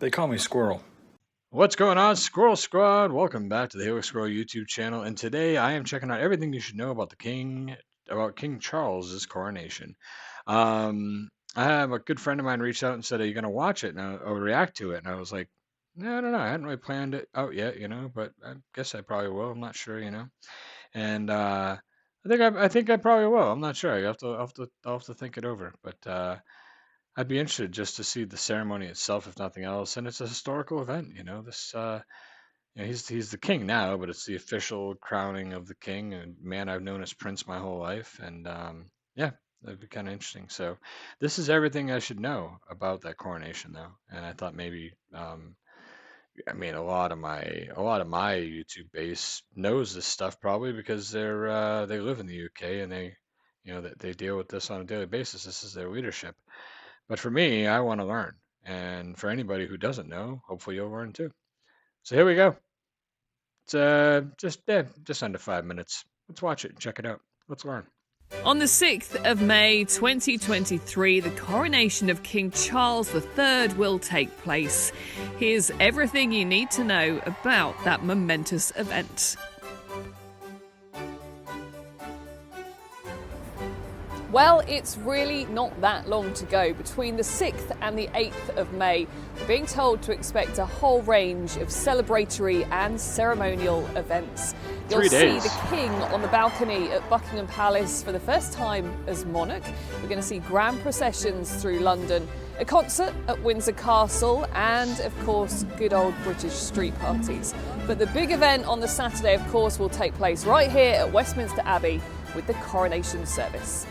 They call me Squirrel. What's going on, Squirrel Squad? Welcome back to the Look Squirrel YouTube channel, and today I am checking out everything you should know about King Charles's coronation. I have a good friend of mine reached out and said, "Are you going to watch it?" And I'll react to it, and I was like, "No, I don't know. I hadn't really planned it out yet, but I guess I probably will. I'm not sure. And I think I probably will. I'm not sure. I'll have to think it over, but I'd be interested just to see the ceremony itself, if nothing else. And it's a historical event, This, he's the king now, but it's the official crowning of the king, and man I've known as Prince my whole life, and yeah, that'd be kind of interesting. So, this is everything I should know about that coronation, though. And I thought maybe, I mean, a lot of my YouTube base knows this stuff probably because they live in the UK and they deal with this on a daily basis. This is their leadership. But for me, I want to learn. And for anybody who doesn't know, hopefully you'll learn too. So here we go. It's just under 5 minutes. Let's watch it and check it out. Let's learn. On the 6th of May 2023, the coronation of King Charles III will take place. Here's everything you need to know about that momentous event. Well, it's really not that long to go. Between the 6th and the 8th of May, we're being told to expect a whole range of celebratory and ceremonial events. You'll see the King on the balcony at Buckingham Palace for the first time as monarch. We're going to see grand processions through London, a concert at Windsor Castle, and, of course, good old British street parties. But the big event on the Saturday, of course, will take place right here at Westminster Abbey with the coronation service.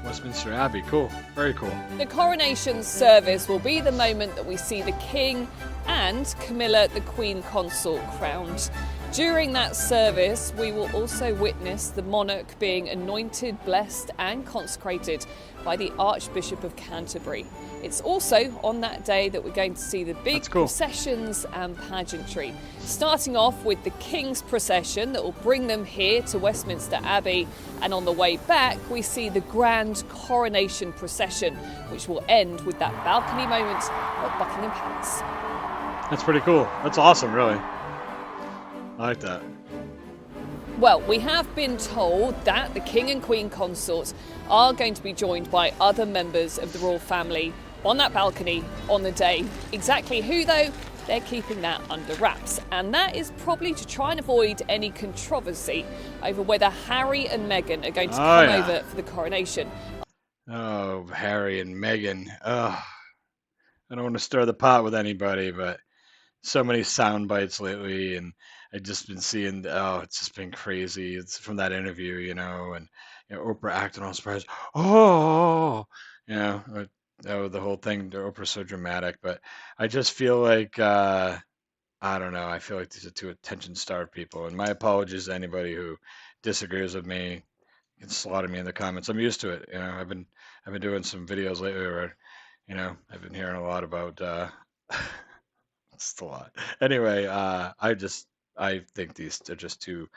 Westminster Abbey, cool, very cool. The coronation service will be the moment that we see the King and Camilla, the Queen Consort, crowned. During that service, we will also witness the monarch being anointed, blessed and consecrated by the Archbishop of Canterbury. It's also on that day that we're going to see the big processions and pageantry. Starting off with the King's procession that will bring them here to Westminster Abbey, and on the way back we see the grand coronation procession, which will end with that balcony moment at Buckingham Palace. That's pretty cool. That's awesome, really. I like that. Well, we have been told that the King and Queen consorts are going to be joined by other members of the royal family on that balcony on the day. Exactly who, though, they're keeping that under wraps. And that is probably to try and avoid any controversy over whether Harry and Meghan are going to come over for the coronation. Oh, Harry and Meghan. I don't want to stir the pot with anybody, but so many sound bites lately, and I've just been seeing, it's just been crazy. It's from that interview, and Oprah acting all surprised. The whole thing, Oprah's so dramatic, but I just feel like, I don't know, I feel like these are two attention-starved people, and my apologies to anybody who disagrees with me. You can slaughter me in the comments. I'm used to it. I've been doing some videos lately where, I've been hearing a lot about, it's a lot. Anyway, I think these are just two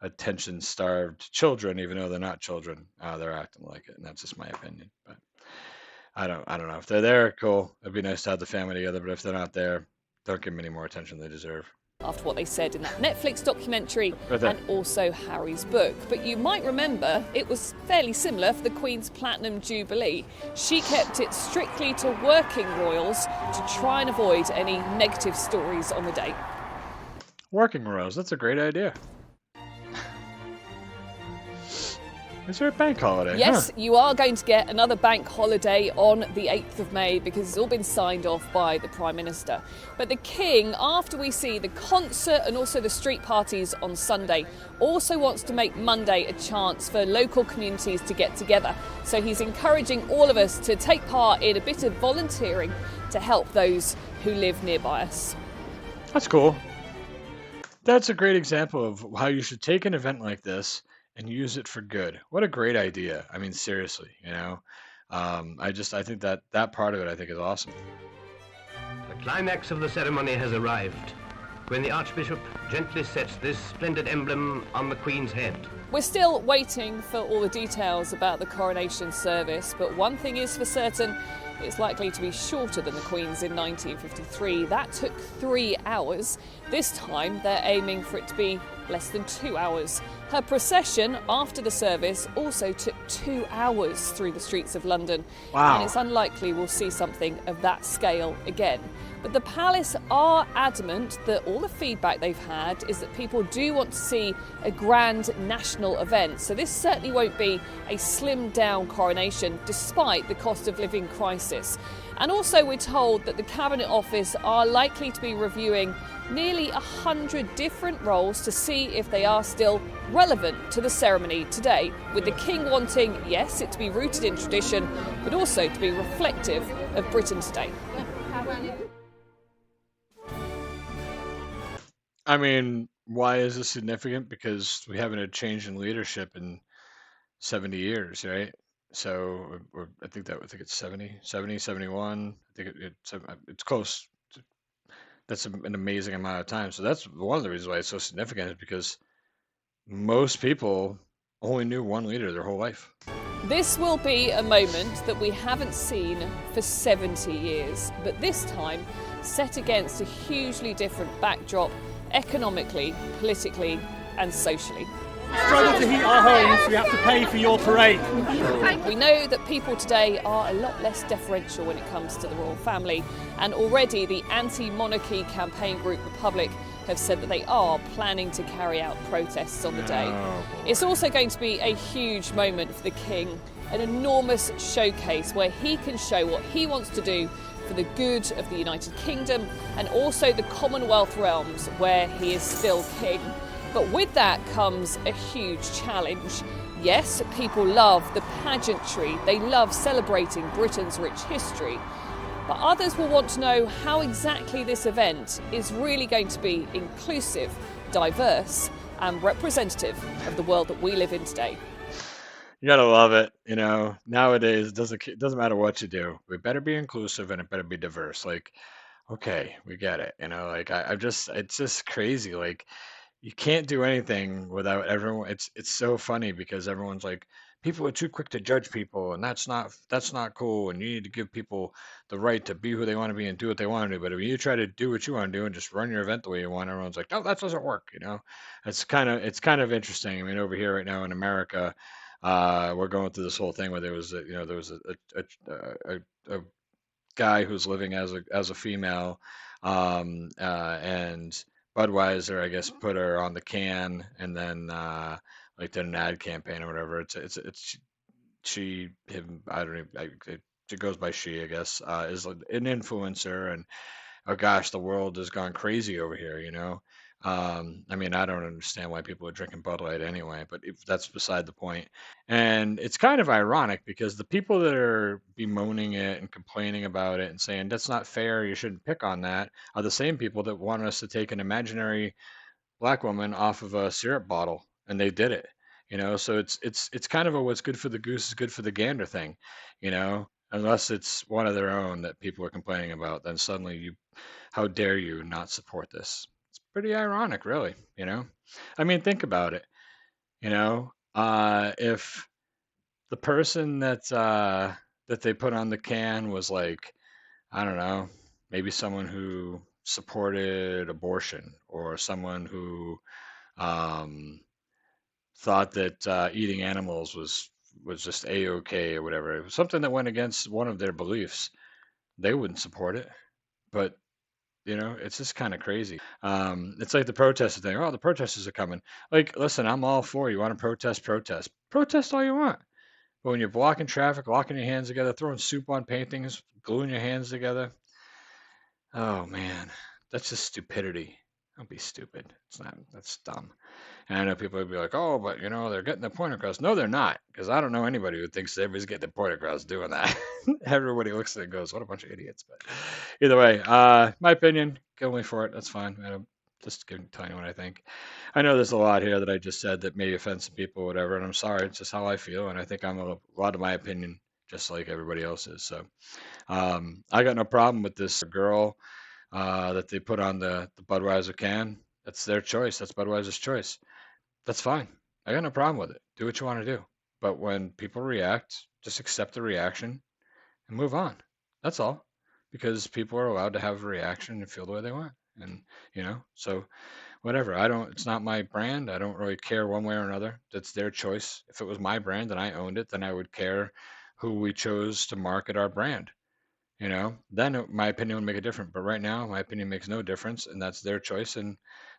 attention-starved children, even though they're not children. They're acting like it, and that's just my opinion. But I don't know. If they're there, cool. It'd be nice to have the family together, but if they're not there, don't give them any more attention than they deserve. After what they said in that Netflix documentary and also Harry's book. But you might remember it was fairly similar for the Queen's Platinum Jubilee. She kept it strictly to working royals to try and avoid any negative stories on the day. Working royals, that's a great idea. Is there a bank holiday? Yes, you are going to get another bank holiday on the 8th of May because it's all been signed off by the Prime Minister. But the King, after we see the concert and also the street parties on Sunday, also wants to make Monday a chance for local communities to get together. So he's encouraging all of us to take part in a bit of volunteering to help those who live nearby us. That's cool. That's a great example of how you should take an event like this and use it for good. What a great idea. I mean, seriously, I think that part of it, I think, is awesome. The climax of the ceremony has arrived, when the Archbishop gently sets this splendid emblem on the Queen's head. We're still waiting for all the details about the coronation service, but one thing is for certain, It's likely to be shorter than the Queen's in 1953. That took 3 hours. This time they're aiming for it to be less than 2 hours. Her procession after the service also took 2 hours through the streets of London. Wow. And it's unlikely we'll see something of that scale again. But the palace are adamant that all the feedback they've had is that people do want to see a grand national event. So this certainly won't be a slimmed down coronation despite the cost of living crisis. And also we're told that the Cabinet Office are likely to be reviewing nearly 100 different roles to see if they are still relevant to the ceremony today, with the King wanting, yes, it to be rooted in tradition, but also to be reflective of Britain today. I mean, why is this significant? Because we haven't had a change in leadership in 70 years, right? So I think it's 70, 70, 71. I think it's close. That's an amazing amount of time. So that's one of the reasons why it's so significant, is because most people only knew one leader their whole life. This will be a moment that we haven't seen for 70 years, but this time set against a hugely different backdrop economically, politically and socially. Struggle to heat our homes, we have to pay for your parade. We know that people today are a lot less deferential when it comes to the royal family, and already the anti-monarchy campaign group Republic have said that they are planning to carry out protests on the day. It's also going to be a huge moment for the King, an enormous showcase where he can show what he wants to do for the good of the United Kingdom and also the Commonwealth realms where he is still king. But with that comes a huge challenge. Yes, people love the pageantry, they love celebrating Britain's rich history, but others will want to know how exactly this event is really going to be inclusive, diverse and representative of the world that we live in today. You gotta love it, Nowadays, it doesn't matter what you do. We better be inclusive and it better be diverse. Like, okay, we get it. It's just crazy. Like, you can't do anything without everyone. It's so funny because everyone's like, people are too quick to judge people, and that's not cool. And you need to give people the right to be who they want to be and do what they want to do. But if you try to do what you want to do and just run your event the way you want, everyone's like, no, that doesn't work. It's kind of interesting. I mean, over here right now in America, we're going through this whole thing where there was a guy who's living as a female, and Budweiser, I guess, put her on the can, and then like did an ad campaign or whatever. It's she him I don't even she goes by she, I guess, is an influencer, and oh gosh, the world has gone crazy over here. I mean, I don't understand why people are drinking Bud Light anyway, but that's beside the point. And it's kind of ironic because the people that are bemoaning it and complaining about it and saying that's not fair, you shouldn't pick on that, are the same people that want us to take an imaginary black woman off of a syrup bottle, and they did it. So it's kind of a what's good for the goose is good for the gander thing, unless it's one of their own that people are complaining about, then suddenly how dare you not support this? It's pretty ironic, really. I mean, think about it, if the person that they put on the can was like, I don't know, maybe someone who supported abortion, or someone who um, thought that eating animals was just a-okay or whatever, it was something that went against one of their beliefs, they wouldn't support it. But it's just kind of crazy. It's like the protester thing. Oh, the protesters are coming. Like, listen, I'm all for you want to protest, protest all you want. But when you're blocking traffic, locking your hands together, throwing soup on paintings, gluing your hands together, oh man, that's just stupidity. Don't be stupid. That's dumb. And I know people would be like, oh, but they're getting their point across. No, they're not, because I don't know anybody who thinks everybody's getting their point across doing that. Everybody looks at it and goes, what a bunch of idiots. But either way, my opinion, kill me for it. That's fine. I'm just telling you what I think. I know there's a lot here that I just said that may offend some people, whatever, and I'm sorry. It's just how I feel, and I think I'm a lot of my opinion just like everybody else's. So I got no problem with this girl that they put on the Budweiser can. That's their choice. That's Budweiser's choice. That's fine. I got no problem with it. Do what you want to do. But when people react, just accept the reaction and move on. That's all. Because people are allowed to have a reaction and feel the way they want. And, so whatever. It's not my brand. I don't really care one way or another. That's their choice. If it was my brand and I owned it, then I would care who we chose to market our brand. Then my opinion would make a difference. But right now, my opinion makes no difference, and that's their choice, and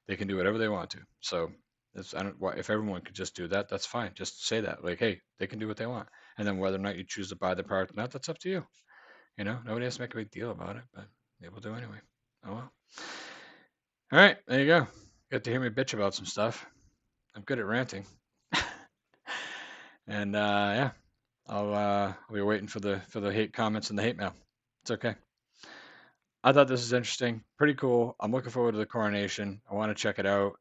they can do whatever they want to. So if everyone could just do that, that's fine. Just say that, like, hey, they can do what they want, and then whether or not you choose to buy the product or not, that's up to you. Nobody has to make a big deal about it, but people do anyway. Oh well. All right, there you go. Got to hear me bitch about some stuff. I'm good at ranting. And yeah, I'll be waiting for the hate comments and the hate mail. It's okay. I thought this was interesting, pretty cool. I'm looking forward to the coronation. I want to check it out.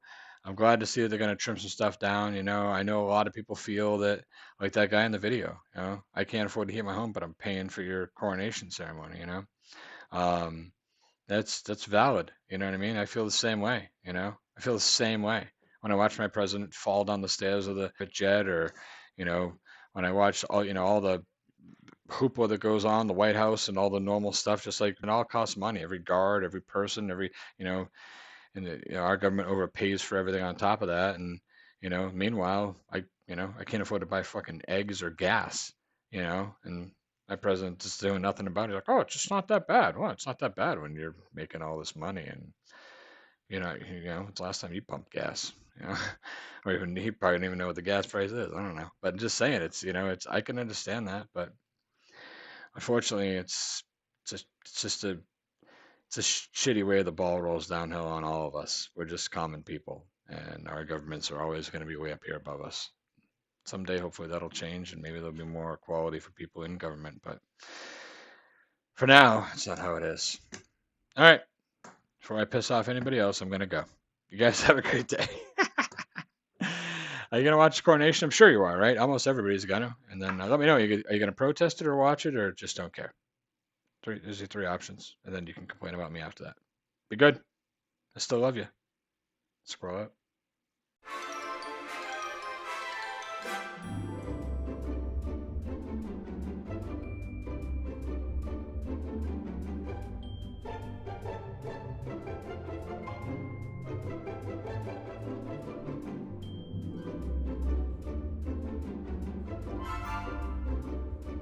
I'm glad to see that they're going to trim some stuff down. I know a lot of people feel that, like that guy in the video. I can't afford to heat my home, but I'm paying for your coronation ceremony. Um, that's valid. You know what I mean? I feel the same way. I feel the same way when I watch my president fall down the stairs of the jet, or when I watch all the hoopla that goes on the White House and all the normal stuff. Just like it all costs money. Every guard, every person, and our government overpays for everything on top of that. And meanwhile, I can't afford to buy fucking eggs or gas. And my president just doing nothing about it. Like, oh, it's just not that bad. Well, it's not that bad when you're making all this money, and it's the last time you pumped gas. Or even he probably don't even know what the gas price is. I don't know, but just saying, it's I can understand that, but unfortunately, it's a shitty way the ball rolls downhill on all of us. We're just common people, and our governments are always going to be way up here above us. Someday, hopefully, that'll change, and maybe there'll be more equality for people in government. But for now, it's not how it is. All right. Before I piss off anybody else, I'm going to go. You guys have a great day. Are you going to watch Coronation? I'm sure you are, right? Almost everybody's going to. And then let me know. Are you going to protest it or watch it, or just don't care? There's your three options. And then you can complain about me after that. Be good. I still love you. Squirrel out.